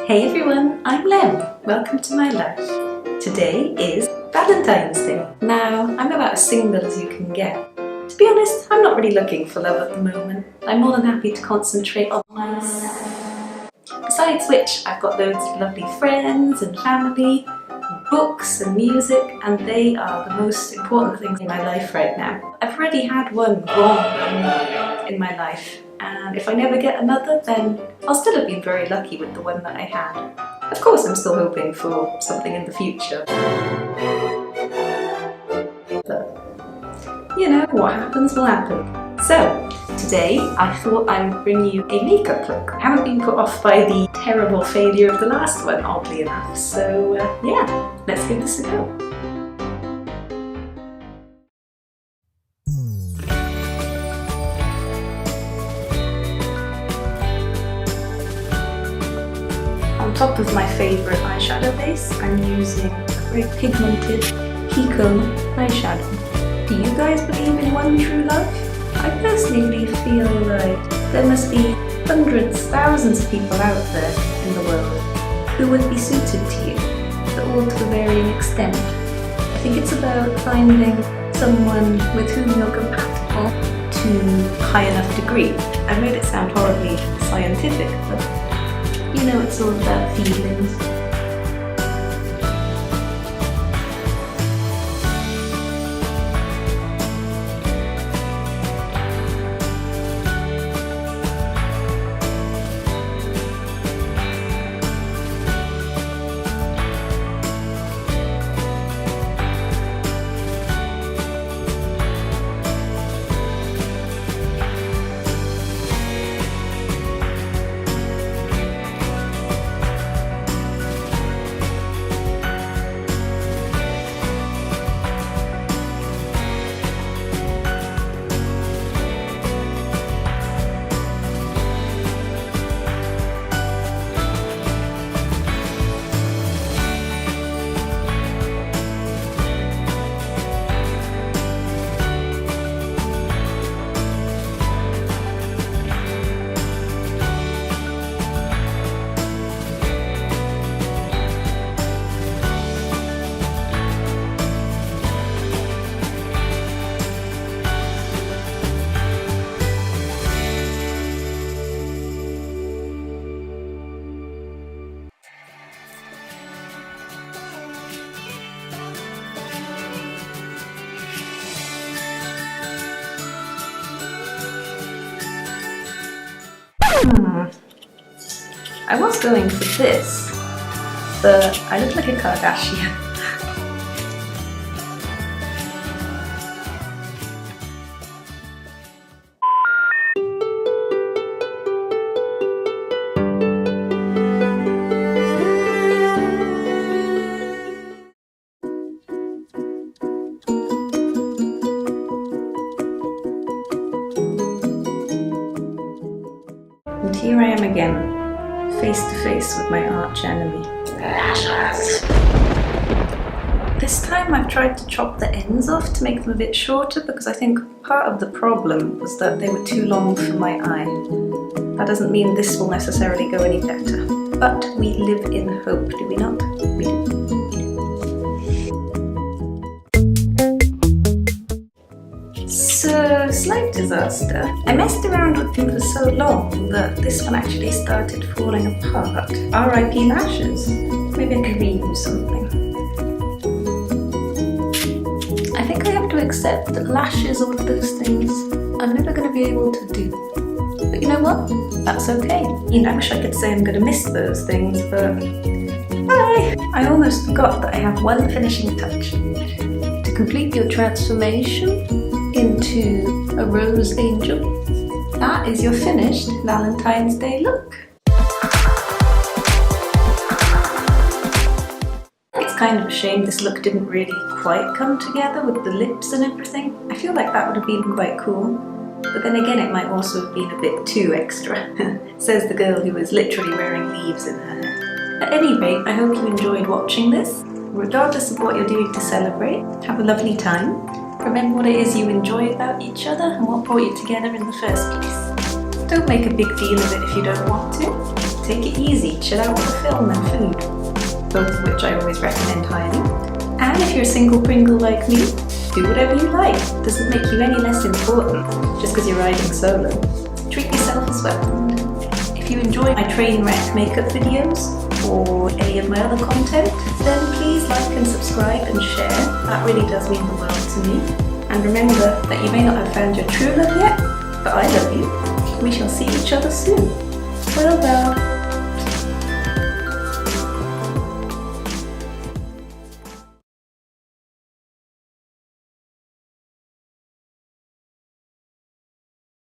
Hey everyone, I'm Lem. Welcome to my life. Today is Valentine's Day. Now, I'm about as single as you can get. To be honest, I'm not really looking for love at the moment. I'm more than happy to concentrate on myself. Besides which, I've got loads of lovely friends and family, and books and music, and they are the most important things in my life right now. I've already had one wrong in my life, and if I never get another, then I'll still have been very lucky with the one that I had. Of course, I'm still hoping for something in the future. But, you know, what happens will happen. So, today I thought I would bring you a makeup look. I haven't been put off by the terrible failure of the last one, oddly enough. So, yeah, let's give this a go. On top of my favourite eyeshadow base, I'm using a very pigmented Pico eyeshadow. Do you guys believe in one true love? I personally feel like there must be hundreds, thousands of people out there in the world who would be suited to you, but all to a varying extent. I think it's about finding someone with whom you're compatible to a high enough degree. I made it sound horribly scientific, but you know, it's all about feelings. I was going for this, but I look like a Kardashian. And here I am again, face to face with my arch enemy. Lashes. This time I've tried to chop the ends off to make them a bit shorter because I think part of the problem was that they were too long for my eye. That doesn't mean this will necessarily go any better, but we live in hope, do we not? We do. So, slight disaster. I messed around with them for so long that this one actually started falling apart. R.I.P. lashes. Maybe I could reuse something. I think I have to accept that lashes are one of those things I'm never going to be able to do. But you know what? That's okay. You know, I wish I could say I'm going to miss those things, but I almost forgot that I have one finishing touch. To complete your transformation into a rose angel, that is your finished Valentine's Day look. It's kind of a shame this look didn't really quite come together with the lips and everything. I feel like that would have been quite cool, but then again it might also have been a bit too extra, says the girl who was literally wearing leaves in her hair. At any rate, I hope you enjoyed watching this. Regardless of what you're doing to celebrate, have a lovely time. Remember what it is you enjoy about each other and what brought you together in the first place. Don't make a big deal of it if you don't want to. take it easy, chill out with a film and food, both of which I always recommend highly. And if you're a single Pringle like me, do whatever you like. It doesn't make you any less important just because you're riding solo. Treat yourself as well. If you enjoy my train wreck makeup videos or any of my other content, then please like and subscribe and share. That really does mean the world to me. And remember that you may not have found your true love yet, but I love you. We shall see each other soon.